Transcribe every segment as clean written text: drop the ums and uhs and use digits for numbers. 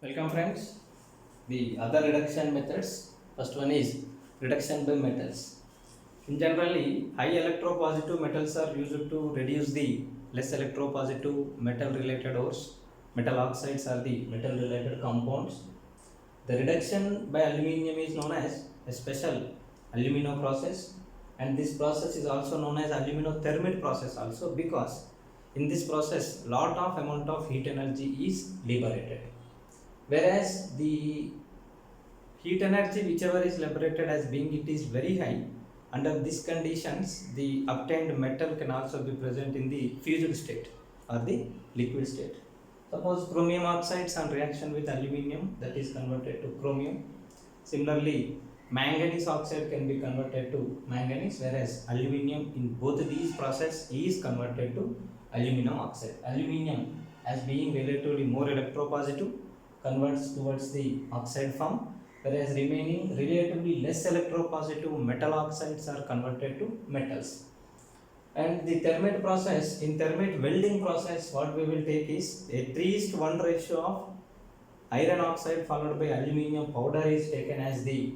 Welcome friends. The other reduction methods. First one is reduction by metals. In generally, high electropositive metals are used to reduce the less electropositive metal related ores. Metal oxides are the metal related compounds. The reduction by aluminium is known as a special alumino process, and this process is also known as aluminothermite process also, because in this process lot of amount of heat energy is liberated, whereas the heat energy whichever is liberated as being it is very high. Under these conditions the obtained metal can also be present in the fused state or the liquid state. Suppose chromium oxides on reaction with aluminium, that is converted to chromium. Similarly, manganese oxide can be converted to manganese, whereas aluminium in both these process is converted to aluminum oxide. Aluminium, as being relatively more electropositive, converts towards the oxide form, whereas remaining relatively less electropositive metal oxides are converted to metals. And the thermite process, in thermite welding process, what we will take is at least 1 ratio of iron oxide followed by aluminium powder is taken as the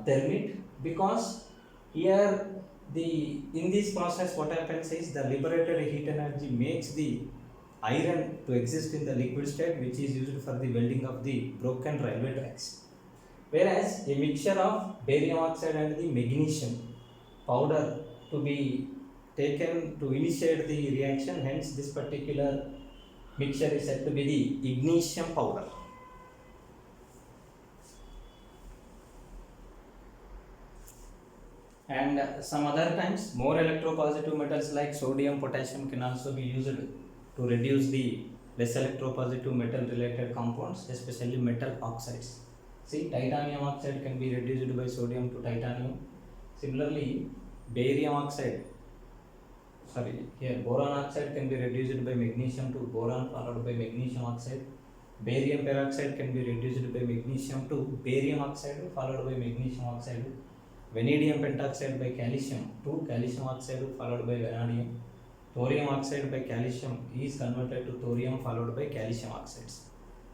thermite, because here the in this process what happens is the liberated heat energy makes the iron to exist in the liquid state, which is used for the welding of the broken railway tracks, whereas a mixture of barium oxide and the magnesium powder to be taken to initiate the reaction, hence this particular mixture is said to be the ignition powder. And some other times more electropositive metals like sodium, potassium can also be used to reduce the less electropositive metal related compounds, especially metal oxides. See, titanium oxide can be reduced by sodium to titanium. Similarly, barium oxide, boron oxide can be reduced by magnesium to boron followed by magnesium oxide. Barium peroxide can be reduced by magnesium to barium oxide followed by magnesium oxide. Vanadium pentoxide by calcium to calcium oxide followed by vanadium. Thorium oxide by calcium is converted to thorium followed by calcium oxides.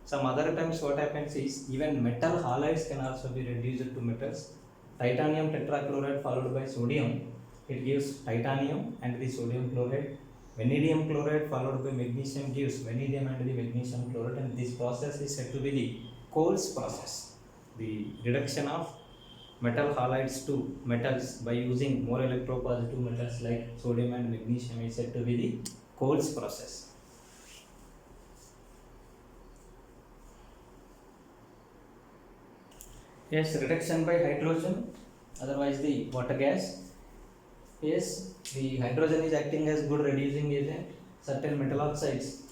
Some other times what happens is even metal halides can also be reduced to metals. Titanium tetrachloride followed by sodium, it gives titanium and the sodium chloride. Vanadium chloride followed by magnesium gives vanadium and the magnesium chloride, and this process is said to be the Coles process. The reduction of metal halides to metals by using more electropositive metals like sodium and magnesium is said to be the Coles process. Yes, reduction by hydrogen, otherwise the water gas. Yes, the hydrogen is acting as good reducing agent. Certain metal oxides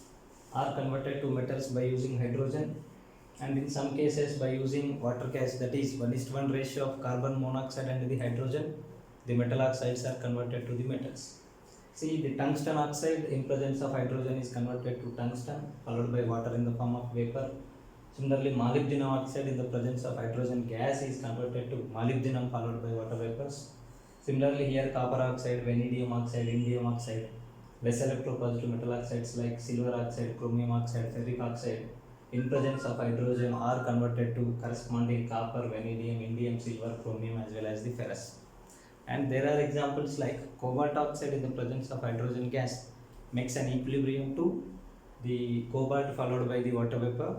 are converted to metals by using hydrogen, and in some cases by using water gas, that is 1:1 ratio of carbon monoxide and the hydrogen, the metal oxides are converted to the metals. See, the tungsten oxide in presence of hydrogen is converted to tungsten followed by water in the form of vapor. Similarly, molybdenum oxide in the presence of hydrogen gas is converted to molybdenum followed by water vapors. Similarly, here copper oxide, vanadium oxide, indium oxide, less electropositive metal oxides like silver oxide, chromium oxide, ferric oxide in presence of hydrogen are converted to corresponding copper, vanadium, indium, silver, chromium as well as the ferrous. And there are examples like cobalt oxide in the presence of hydrogen gas makes an equilibrium to the cobalt followed by the water vapor,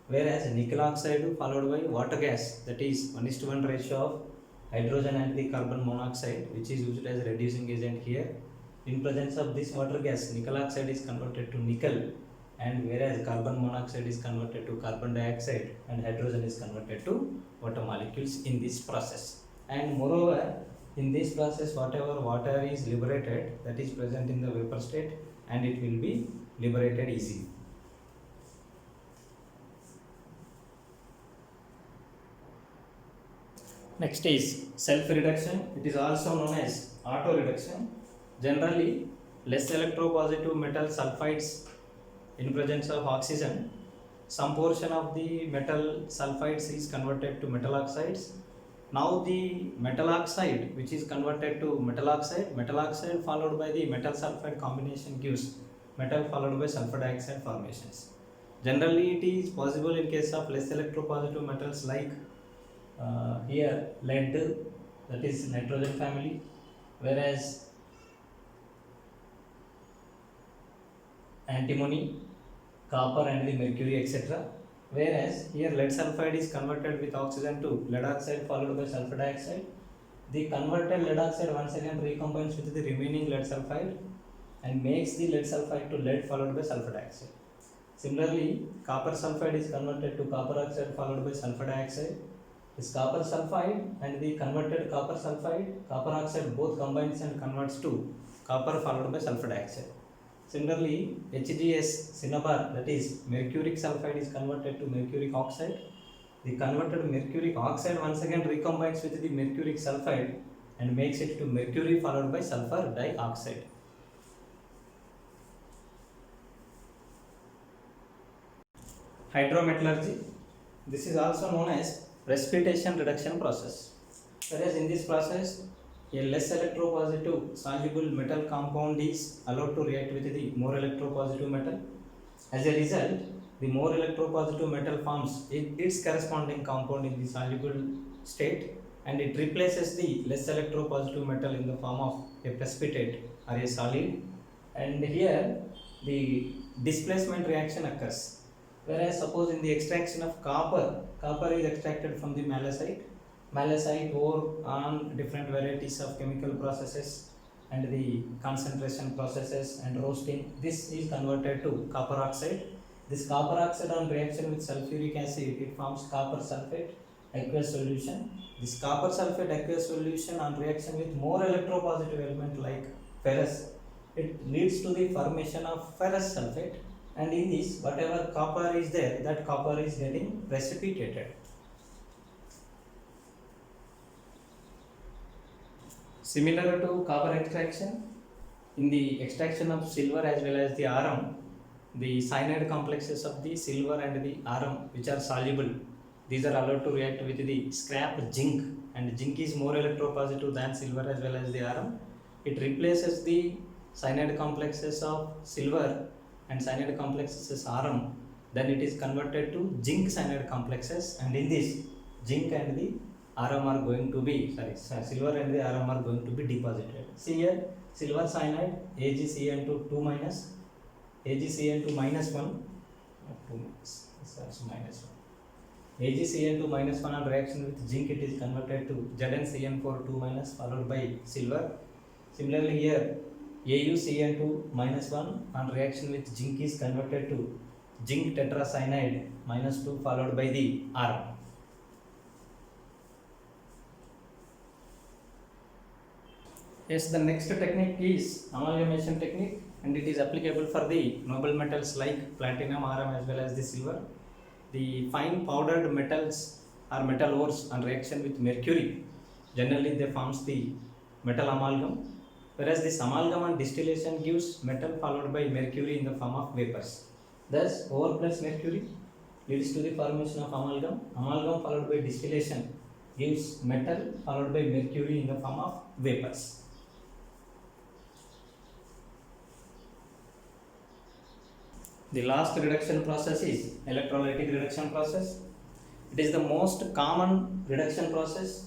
whereas nickel oxide followed by water gas, that is 1:1 ratio of hydrogen and the carbon monoxide, which is used as a reducing agent here. In presence of this water gas, nickel oxide is converted to nickel, and whereas carbon monoxide is converted to carbon dioxide and hydrogen is converted to water molecules in this process. And moreover, in this process whatever water is liberated, that is present in the vapor state and it will be liberated easily. Next is self reduction. It is also known as auto reduction. Generally, less electropositive metal sulfides in presence of oxygen, some portion of the metal sulfides is converted to metal oxides. Now the metal oxide which is converted to metal oxide followed by the metal sulfide combination gives metal followed by sulfur dioxide formations. Generally, it is possible in case of less electropositive metals like here lead, that is nitrogen family, whereas antimony, copper and the mercury, etc. Whereas here lead sulfide is converted with oxygen to lead oxide followed by sulfur dioxide. The converted lead oxide once again recombines with the remaining lead sulfide and makes the lead sulfide to lead followed by sulfur dioxide. Similarly, copper sulfide is converted to copper oxide followed by sulfur dioxide. This copper sulfide and the converted copper sulfide, copper oxide both combines and converts to copper followed by sulfur dioxide. Similarly, HGS cinnabar, that is mercuric sulfide, is converted to mercuric oxide. The converted mercuric oxide once again recombines with the mercuric sulfide and makes it to mercury followed by sulfur dioxide. Hydrometallurgy. This is also known as precipitation reduction process. Whereas in this process, a less electropositive soluble metal compound is allowed to react with the more electropositive metal. As a result, the more electropositive metal forms its corresponding compound in the soluble state and it replaces the less electropositive metal in the form of a precipitate or a solid, and here the displacement reaction occurs. Whereas suppose in the extraction of copper is extracted from the malachite ore on different varieties of chemical processes and the concentration processes and roasting, this is converted to copper oxide. This copper oxide on reaction with sulfuric acid, it forms copper sulfate aqueous solution. This copper sulfate aqueous solution on reaction with more electropositive element like ferrous, it leads to the formation of ferrous sulfate, and in this whatever copper is there, that copper is getting precipitated. Similar to copper extraction, in the extraction of silver as well as the arum, the cyanide complexes of the silver and the arum which are soluble, these are allowed to react with the scrap zinc, and zinc is more electropositive than silver as well as the arum. It replaces the cyanide complexes of silver and cyanide complexes is arum, then it is converted to zinc cyanide complexes, and in this zinc and the arum are going to be, silver and the arum are going to be deposited. See here, silver cyanide AgCN2 2 minus, AgCN2 minus 1, AgCN2 minus 1 on reaction with zinc, it is converted to ZnCN4 2 minus followed by silver. Similarly here, AuCN2 minus 1 on reaction with zinc is converted to zinc tetracyanide minus 2 followed by the arum. Yes, the next technique is amalgamation technique, and it is applicable for the noble metals like platinum, arum as well as the silver. The fine powdered metals or metal ores on reaction with mercury, generally they forms the metal amalgam, whereas this amalgam on distillation gives metal followed by mercury in the form of vapors. Thus, ore plus mercury leads to the formation of amalgam. Amalgam followed by distillation gives metal followed by mercury in the form of vapors. The last reduction process is electrolytic reduction process. It is the most common reduction process,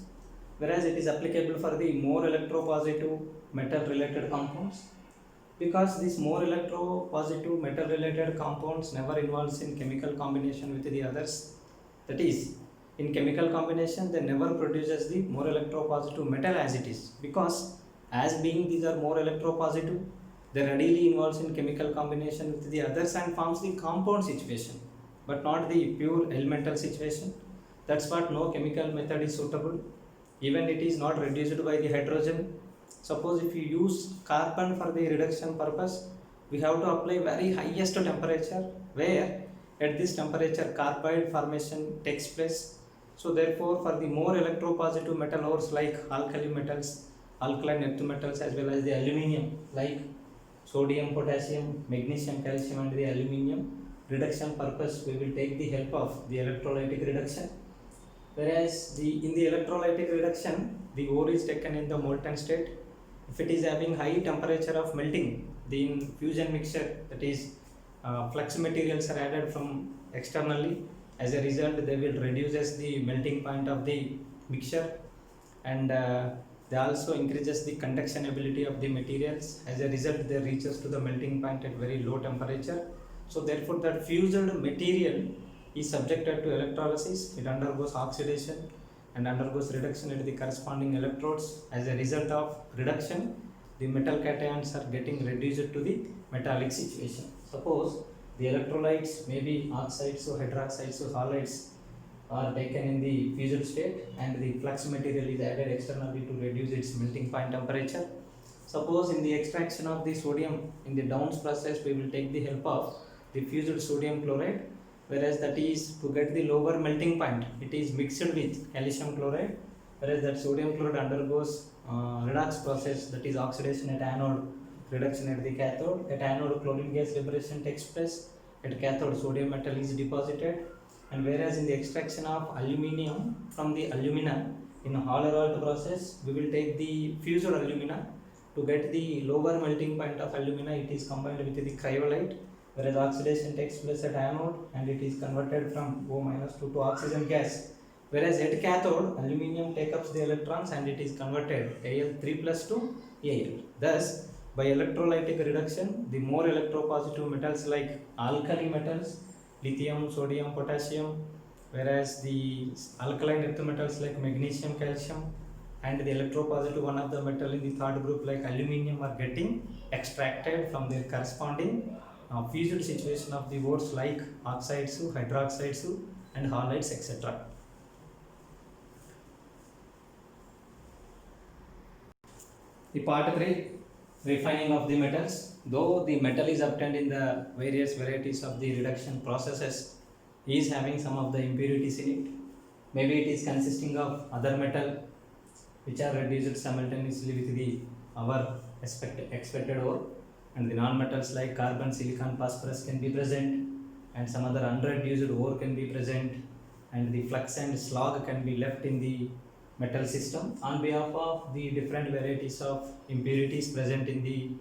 whereas it is applicable for the more electropositive metal related compounds, because these more electropositive metal related compounds never involves in chemical combination with the others. That is, in chemical combination they never produces the more electropositive metal as it is, because as being these are more electropositive, they readily involves in chemical combination with the others and forms the compound situation, but not the pure elemental situation. That's what no chemical method is suitable. Even it is not reduced by the hydrogen. Suppose if you use carbon for the reduction purpose, we have to apply very highest temperature, where at this temperature carbide formation takes place. So therefore, for the more electropositive metal ores like alkali metals, alkaline earth metals as well as the aluminium like sodium, potassium, magnesium, calcium and the aluminium, reduction purpose we will take the help of the electrolytic reduction. Whereas in the electrolytic reduction, the ore is taken in the molten state. If it is having high temperature of melting, the fusion mixture, that is flux materials are added from externally. As a result, they will reduces the melting point of the mixture, and they also increases the conduction ability of the materials. As a result, they reaches to the melting point at very low temperature. So therefore, that fused material is subjected to electrolysis. It undergoes oxidation and undergoes reduction at the corresponding electrodes. As a result of reduction, the metal cations are getting reduced to the metallic situation. Suppose the electrolytes may be oxides or hydroxides or halides are taken in the fused state, and the flux material is added externally to reduce its melting point temperature. Suppose in the extraction of the sodium in the Downs process, we will take the help of the fused sodium chloride, whereas that is to get the lower melting point, it is mixed with calcium chloride, whereas that sodium chloride undergoes redox process, that is oxidation at anode, reduction at the cathode. At anode, chlorine gas liberation takes place. At cathode, sodium metal is deposited. And whereas in the extraction of aluminium from the alumina in Hall-Héroult process, we will take the fused alumina. To get the lower melting point of alumina, it is combined with the cryolite, whereas oxidation takes place at anode and it is converted from O- to oxygen gas. Whereas at cathode, aluminium takes up the electrons and it is converted Al3 plus to Al. Thus, by electrolytic reduction, the more electropositive metals like alkali metals, lithium, sodium, potassium, whereas the alkaline earth metals like magnesium, calcium, and the electropositive one of the metal in the third group like aluminium are getting extracted from their corresponding fused situation of the ores like oxides, hydroxides, and halides, etc. The part 3, refining of the metals. Though the metal is obtained in the various varieties of the reduction processes, is having some of the impurities in it. Maybe it is consisting of other metal which are reduced simultaneously with the our expected ore, and the non-metals like carbon, silicon, phosphorus can be present, and some other unreduced ore can be present, and the flux and slag can be left in the metal system. On behalf of the different varieties of impurities present in the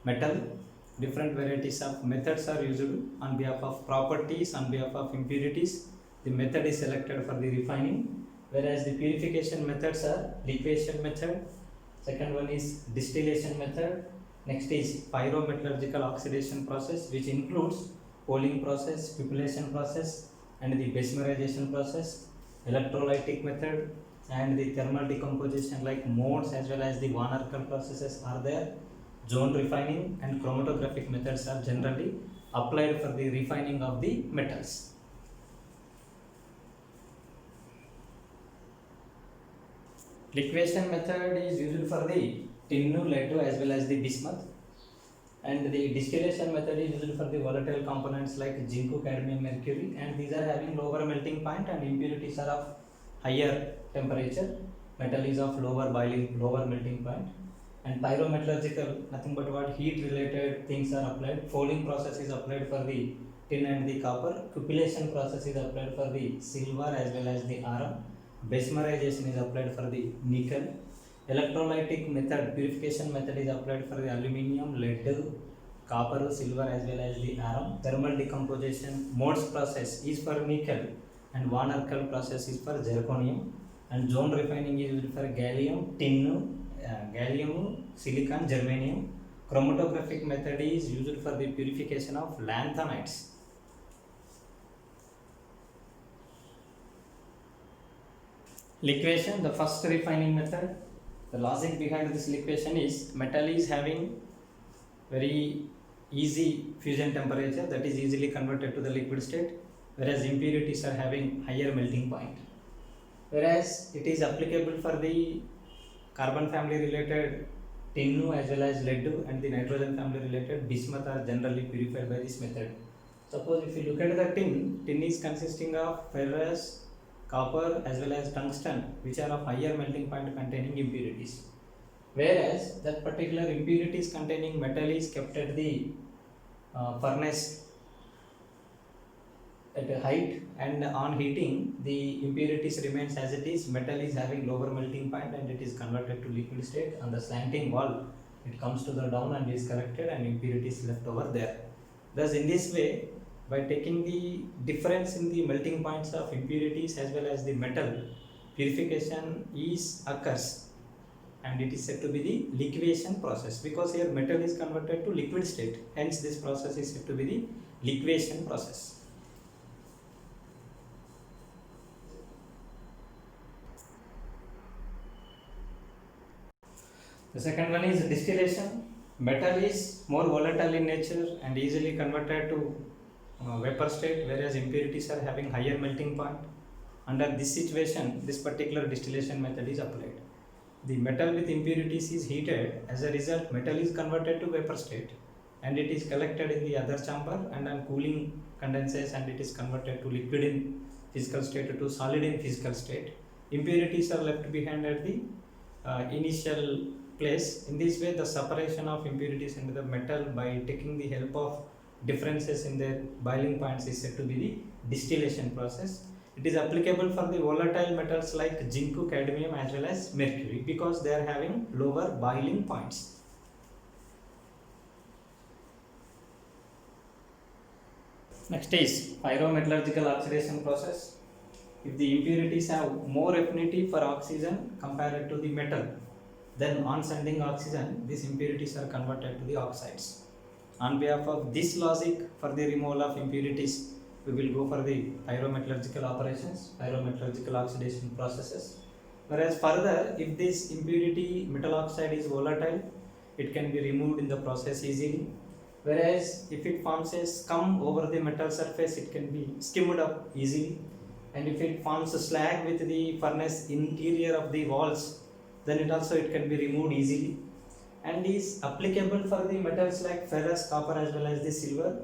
metal, different varieties of methods are used on behalf of properties, on behalf of impurities. The method is selected for the refining, whereas the purification methods are liquefaction method, second one is distillation method, next is pyrometallurgical oxidation process, which includes Pohling process, cupellation process, and the Bessemerization process, electrolytic method, and the thermal decomposition like modes as well as the Van Arkel processes are there. Zone refining and chromatographic methods are generally applied for the refining of the metals. Liquefaction method is used for the tin, lead as well as the bismuth, and the distillation method is used for the volatile components like zinc, cadmium, mercury, and these are having lower melting point and impurities are of higher temperature. Metal is of lower melting point. And pyrometallurgical, nothing but what heat related things are applied. Pohling process is applied for the tin and the copper. Cupellation process is applied for the silver as well as the iron. Bessemerization is applied for the nickel. Electrolytic method, purification method is applied for the aluminium, lead, copper, silver as well as the iron. Thermal decomposition modes process is for nickel, and Van Arkel process is for zirconium. And zone refining is used for gallium, tin, gallium, silicon, germanium. Chromatographic method is used for the purification of lanthanides. Liquefaction, the first refining method. The logic behind this liquefaction is metal is having very easy fusion temperature, that is easily converted to the liquid state, whereas impurities are having higher melting point. Whereas it is applicable for the carbon family related tin as well as lead, and the nitrogen family related bismuth are generally purified by this method. Suppose if you look at the tin is consisting of ferrous, copper as well as tungsten, which are of higher melting point containing impurities. Whereas that particular impurities containing metal is kept at the furnace at a height, and on heating the impurities remains as it is. Metal is having lower melting point and it is converted to liquid state. On the slanting wall it comes to the down and is collected and impurities left over there. Thus, in this way, by taking the difference in the melting points of impurities as well as the metal, purification is occurs, and it is said to be the liquefaction process, because here metal is converted to liquid state. Hence, this process is said to be the liquefaction process. The second one is distillation. Metal is more volatile in nature and easily converted to vapor state, whereas impurities are having higher melting point. Under this situation, this particular distillation method is applied. The metal with impurities is heated. As a result, metal is converted to vapor state and it is collected in the other chamber, and on cooling condenses and it is converted to liquid in physical state to solid in physical state. Impurities are left behind at the initial place. In this way, the separation of impurities into the metal by taking the help of differences in their boiling points is said to be the distillation process. It is applicable for the volatile metals like zinc, cadmium as well as mercury, because they are having lower boiling points. Next is pyrometallurgical oxidation process. If the impurities have more affinity for oxygen compared to the metal, then on sending oxygen, these impurities are converted to the oxides. On behalf of this logic, for the removal of impurities, we will go for the pyrometallurgical operations, pyrometallurgical oxidation processes. Whereas further, if this impurity metal oxide is volatile, it can be removed in the process easily. Whereas if it forms a scum over the metal surface, it can be skimmed up easily. And if it forms a slag with the furnace interior of the walls, then it can be removed easily, and is applicable for the metals like ferrous, copper as well as the silver.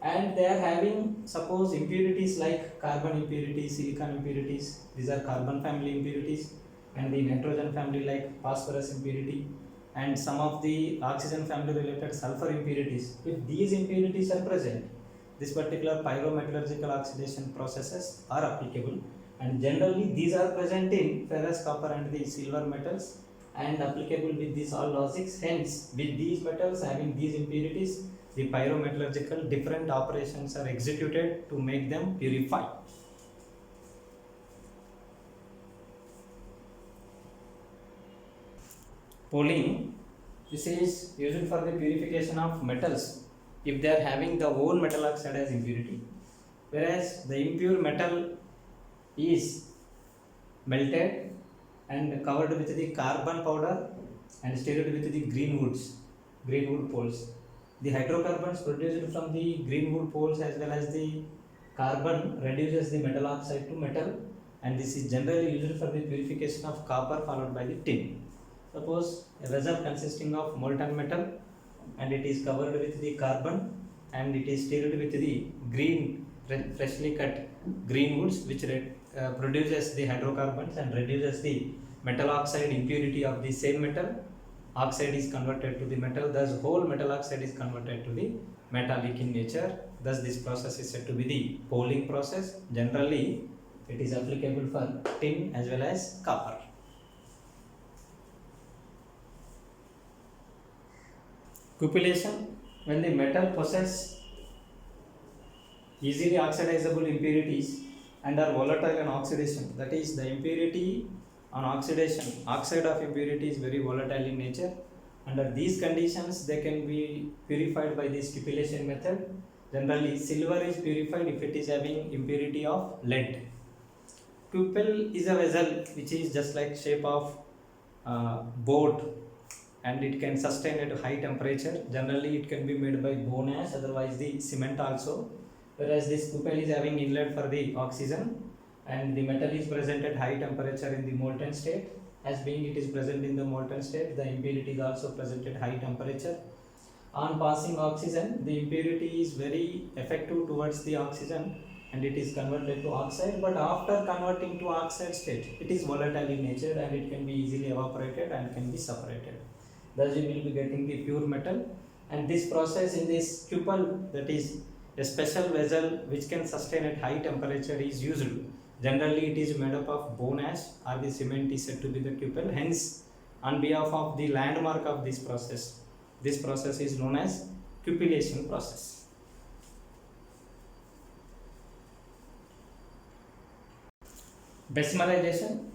And they are having, suppose, impurities like carbon impurities, silicon impurities, these are carbon family impurities, and the nitrogen family like phosphorus impurity, and some of the oxygen family related sulfur impurities. If these impurities are present, this particular pyrometallurgical oxidation processes are applicable, and generally these are present in ferrous, copper and the silver metals and applicable with these all logics. Hence, with these metals having these impurities, the pyrometallurgical different operations are executed to make them purify. Pooling, this is used for the purification of metals if they are having the own metal oxide as impurity, whereas the impure metal is melted and covered with the carbon powder and stirred with the green wood poles. The hydrocarbons produced from the green wood poles as well as the carbon reduces the metal oxide to metal, and this is generally used for the purification of copper followed by the tin. Suppose a vessel consisting of molten metal and it is covered with the carbon and it is stirred with the freshly cut green woods, which produces the hydrocarbons and reduces the metal oxide impurity of the same metal. Oxide is converted to the metal, thus whole metal oxide is converted to the metallic in nature. Thus this process is said to be the pooling process. Generally it is applicable for tin as well as copper. Cupellation, when the metal possesses easily oxidizable impurities and are volatile on oxidation, that is, the impurity on oxidation, oxide of impurity is very volatile in nature. Under these conditions, they can be purified by this cupellation method. Generally, silver is purified if it is having impurity of lead. Cupel is a vessel which is just like shape of boat, and it can sustain at high temperature. Generally, it can be made by bone ash, otherwise the cement also. Whereas this cupel is having inlet for the oxygen, and the metal is present at high temperature in the molten state. As being it is present in the molten state, the impurity is also present at high temperature. On passing oxygen, the impurity is very effective towards the oxygen and it is converted to oxide, but after converting to oxide state, it is volatile in nature and it can be easily evaporated and can be separated. Thus you will be getting the pure metal, and this process in this cupel, that is a special vessel which can sustain at high temperature, is used. Generally it is made up of bone ash or the cement is said to be the cupel. Hence, on behalf of the landmark of this process is known as cupellation process. Besmerization,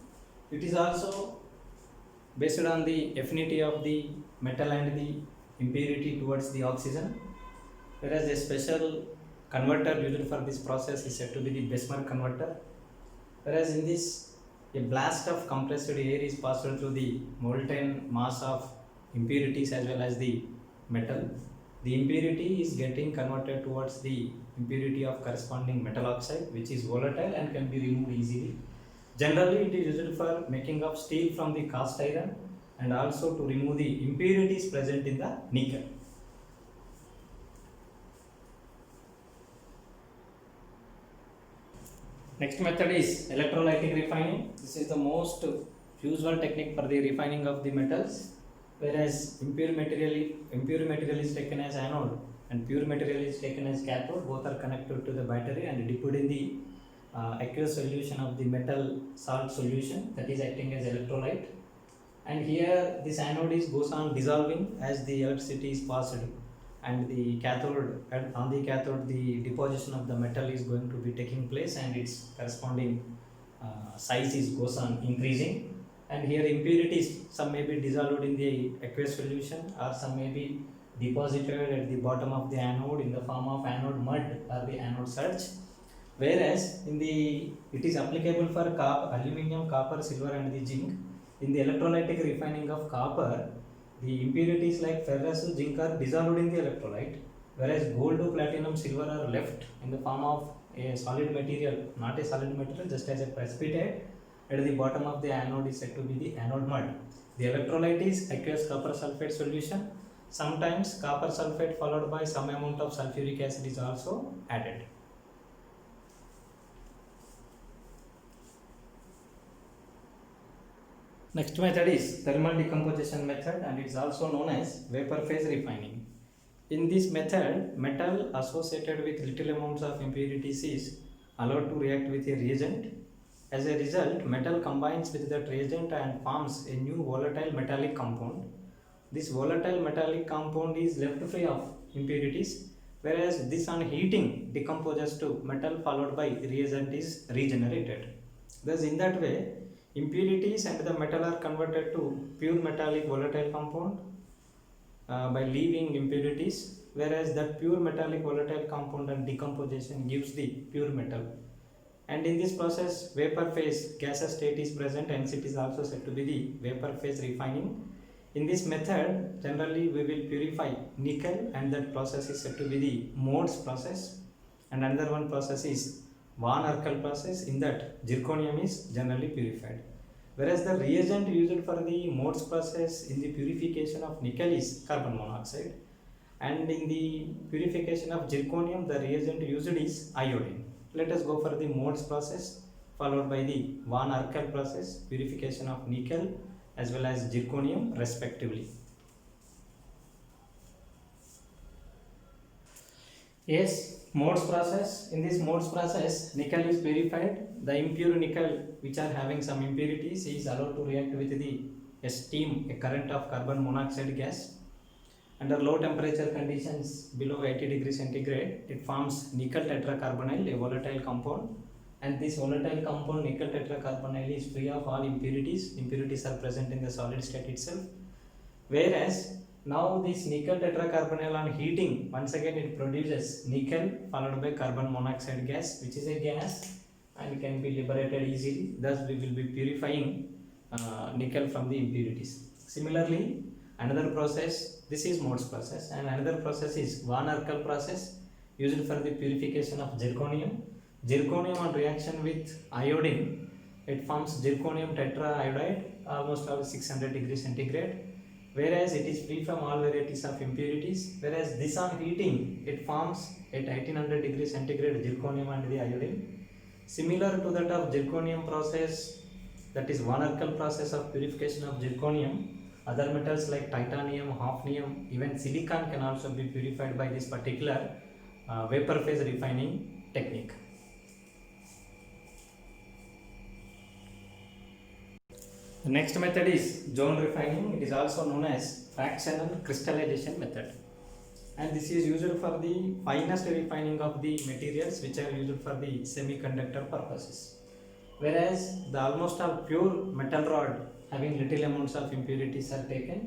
it is also based on the affinity of the metal and the impurity towards the oxygen, whereas a special converter used for this process is said to be the Besmer converter. Whereas in this, a blast of compressed air is passed through the molten mass of impurities as well as the metal. The impurity is getting converted towards the impurity of corresponding metal oxide, which is volatile and can be removed easily. Generally, it is used for making of steel from the cast iron and also to remove the impurities present in the nickel. Next method is electrolytic refining. This is the most usual technique for the refining of the metals, whereas impure material is taken as anode and pure material is taken as cathode. Both are connected to the battery and dipped in the aqueous solution of the metal salt solution, that is acting as electrolyte. And here this anode goes on dissolving as the electricity is passed, and the cathode, and on the cathode the deposition of the metal is going to be taking place and its corresponding size goes on increasing. And here impurities, some may be dissolved in the aqueous solution or some may be deposited at the bottom of the anode in the form of anode mud or the anode sludge. Whereas in the, it is applicable for aluminum, copper, silver and the zinc. In the electrolytic refining of copper, the impurities like ferrous, zinc are dissolved in the electrolyte, whereas gold, platinum, silver are left in the form of a solid material, not a solid material, just as a precipitate. At the bottom of the anode is said to be the anode mud. The electrolyte is aqueous copper sulfate solution. Sometimes copper sulfate followed by some amount of sulfuric acid is also added. Next method is thermal decomposition method, and it is also known as vapor phase refining. In this method, metal associated with little amounts of impurities is allowed to react with a reagent. As a result, metal combines with that reagent and forms a new volatile metallic compound. This volatile metallic compound is left free of impurities, whereas this on heating decomposes to metal followed by reagent is regenerated. Thus, in that way, impurities and the metal are converted to pure metallic volatile compound by leaving impurities, whereas that pure metallic volatile compound and decomposition gives the pure metal. And in this process, vapor phase gaseous state is present, hence it is also said to be the vapor phase refining. In this method, generally we will purify nickel, and that process is said to be the Modes process. And another one process is Van Arkel process, in that zirconium is generally purified. Whereas the reagent used for the Modes process in the purification of nickel is carbon monoxide, and in the purification of zirconium the reagent used is iodine. Let us go for the Modes process followed by the Van Arkel process, purification of nickel as well as zirconium respectively. Yes, Modes process. In this Modes process, nickel is purified. The impure nickel which are having some impurities is allowed to react with the steam, a current of carbon monoxide gas. Under low temperature conditions below 80 degrees centigrade, it forms nickel tetracarbonyl, a volatile compound. And this volatile compound nickel tetracarbonyl is free of all impurities. Impurities are present in the solid state itself. Whereas now this nickel tetracarbonyl on heating, once again it produces nickel followed by carbon monoxide gas, which is a gas and can be liberated easily. Thus we will be purifying nickel from the impurities. Similarly, another process, this is Modes process, and another process is Van Arkel process used for the purification of zirconium. Zirconium on reaction with iodine, it forms zirconium tetraiodide almost around 600 degrees centigrade, whereas it is free from all varieties of impurities. Whereas this on heating, it forms at 1800 degrees centigrade zirconium and the iodine. Similar to that of zirconium process, that is Van Arkel process of purification of zirconium, other metals like titanium, hafnium, even silicon can also be purified by this particular vapor phase refining technique. The next method is zone refining. It is also known as fractional crystallization method, and this is used for the finest refining of the materials which are used for the semiconductor purposes. whereas the almost all pure metal rod having little amounts of impurities are taken,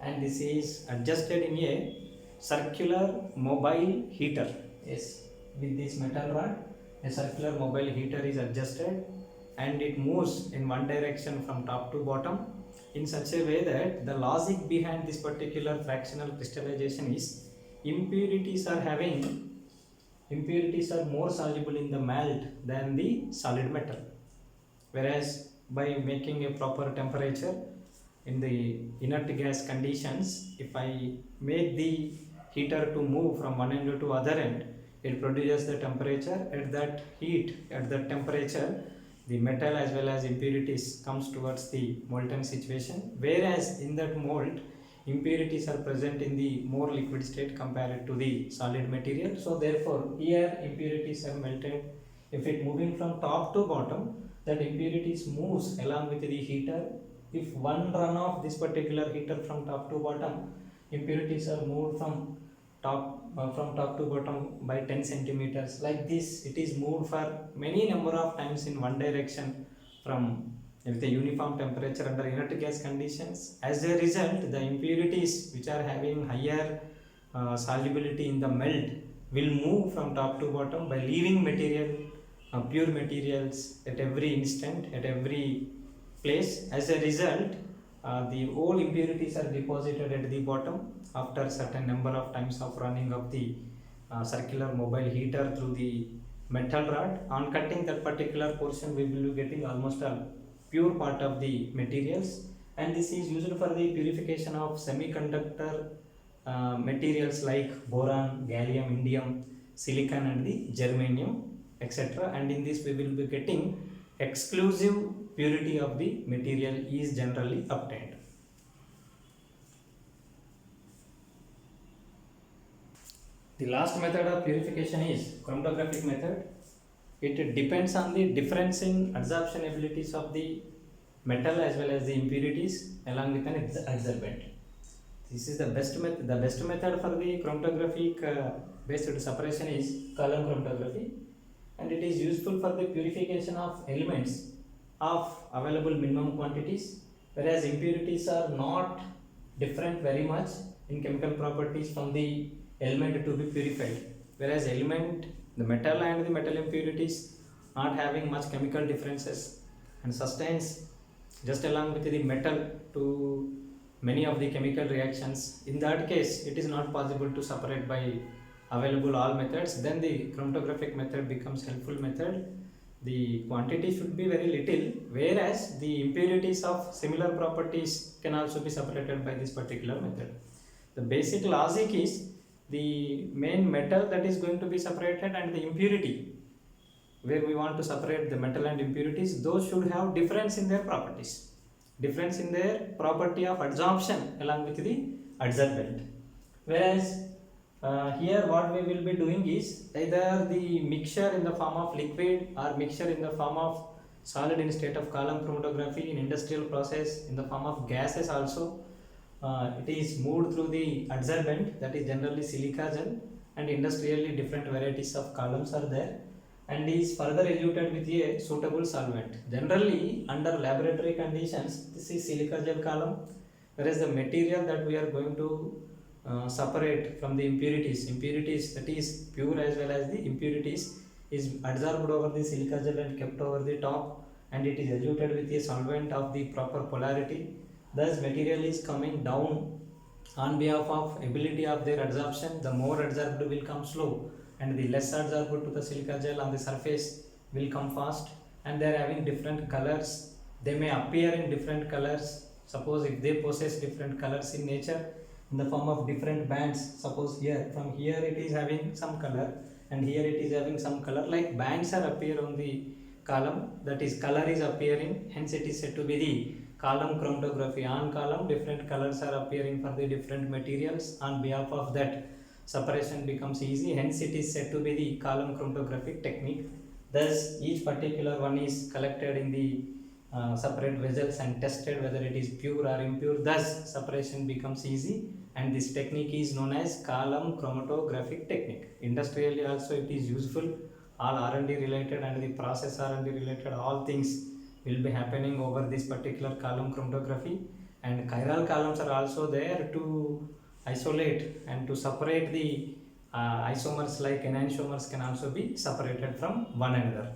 and this is adjusted in a circular mobile heater. Yes, with this metal rod, a circular mobile heater is adjusted and it moves in one direction from top to bottom in such a way that the logic behind this particular fractional crystallization is impurities are more soluble in the melt than the solid metal, whereas by making a proper temperature in the inert gas conditions, if I make the heater to move from one end to other end, it produces the temperature. At that heat, at that temperature, the metal as well as impurities comes towards the molten situation, whereas in that mold impurities are present in the more liquid state compared to the solid material. So therefore here impurities are melted. If it moving from top to bottom, that impurities moves along with the heater. If one run of this particular heater from top to bottom, impurities are moved from top to bottom by 10 centimeters. Like this, it is moved for many number of times in one direction from with a uniform temperature under inert gas conditions. As a result, the impurities which are having higher solubility in the melt will move from top to bottom by leaving material, pure materials at every instant, at every place. As a result, the all impurities are deposited at the bottom after certain number of times of running of the circular mobile heater through the metal rod. On cutting that particular portion, we will be getting almost a pure part of the materials, and this is used for the purification of semiconductor materials like boron, gallium, indium, silicon and the germanium, etc. And in this we will be getting exclusive purity of the material is generally obtained. The last method of purification is chromatographic method. It depends on the difference in absorption abilities of the metal as well as the impurities along with an adsorbent. This is the best method. The best method for the chromatographic based separation is column chromatography, and it is useful for the purification of elements of available minimum quantities, whereas impurities are not different very much in chemical properties from the element to be purified, whereas element, the metal and the metal impurities not having much chemical differences and sustains just along with the metal to many of the chemical reactions. In that case, it is not possible to separate by available all methods. Then the chromatographic method becomes helpful method. The quantity should be very little, whereas the impurities of similar properties can also be separated by this particular method. The basic logic is the main metal that is going to be separated and the impurity where we want to separate the metal and impurities, those should have difference in their properties, difference in their property of adsorption along with the adsorbent. Whereas here what we will be doing is either the mixture in the form of liquid or mixture in the form of solid in state of column chromatography, in industrial process in the form of gases also. It is moved through the adsorbent, that is generally silica gel, and industrially different varieties of columns are there, and is further eluted with a suitable solvent. Generally under laboratory conditions this is silica gel column, whereas the material that we are going to separate from the impurities that is pure as well as the impurities is adsorbed over the silica gel and kept over the top, and it is eluted with a solvent of the proper polarity. Thus material is coming down on behalf of ability of their adsorption. The more adsorbed will come slow, and the less adsorbed to the silica gel on the surface will come fast, and they are having different colors. They may appear in different colors. Suppose if they possess different colors in nature in the form of different bands, suppose here from here it is having some color and here it is having some color, like bands are appear on the column, that is color is appearing, hence it is said to be the column chromatography. On column different colors are appearing for the different materials, on behalf of that separation becomes easy, hence it is said to be the column chromatographic technique. Thus each particular one is collected in the separate vessels and tested whether it is pure or impure, thus separation becomes easy, and this technique is known as column chromatographic technique. Industrially also it is useful all R&D related and the process R&D related, all things will be happening over this particular column chromatography. And chiral columns are also there to isolate and to separate the isomers, like enantiomers can also be separated from one another.